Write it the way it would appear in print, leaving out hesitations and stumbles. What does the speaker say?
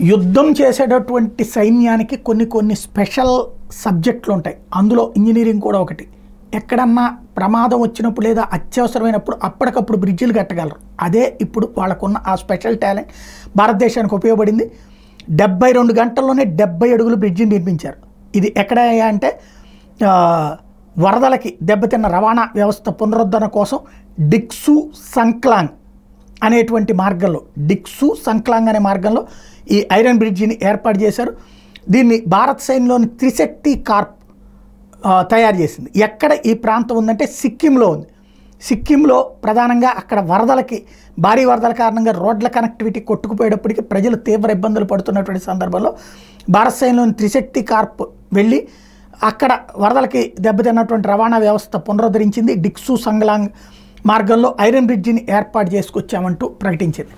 యుద్ధం చేసేటటువంటి సైన్యానికి కొన్ని స్పెషల్ సబ్జెక్టులు ఉంటాయి. అందులో ఇంజనీరింగ్ కూడా ఒకటి. ఎక్కడన్నా ప్రమాదం వచ్చినప్పుడు లేదా అత్యవసరమైనప్పుడు అప్పటికప్పుడు బ్రిడ్జిలు కట్టగలరు. అదే ఇప్పుడు వాళ్ళకున్న ఆ స్పెషల్ టాలెంట్ భారతదేశానికి ఉపయోగపడింది. 72 గంటల్లోనే 70 అడుగులు బ్రిడ్జిని నిర్మించారు. ఇది ఎక్కడ అంటే వరదలకి దెబ్బతిన్న రవాణా వ్యవస్థ పునరుద్ధరణ కోసం డిక్సు సంక్లాంగ్ అనేటువంటి మార్గంలో, డిక్సు సంక్లాంగ్ అనే మార్గంలో ఈ ఐరన్ బ్రిడ్జిని ఏర్పాటు చేశారు. దీన్ని భారత సైన్యంలోని త్రిశక్తి కార్ప్ తయారు చేసింది. ఎక్కడ ఈ ప్రాంతం ఉందంటే సిక్కింలో ఉంది. సిక్కింలో ప్రధానంగా అక్కడ భారీ వరదల కారణంగా రోడ్ల కనెక్టివిటీ కొట్టుకుపోయేటప్పటికీ ప్రజలు తీవ్ర ఇబ్బందులు పడుతున్నటువంటి సందర్భంలో భారత సైన్యంలోని త్రిశక్తి కార్ప్ వెళ్ళి అక్కడ వరదలకి దెబ్బతిన్నటువంటి రవాణా వ్యవస్థ పునరుద్ధరించింది. డిక్సు సంక్లాంగ్ మార్గంలో ఐరన్ బ్రిడ్జిని ఏర్పాటు చేసుకొచ్చామంటూ ప్రకటించింది.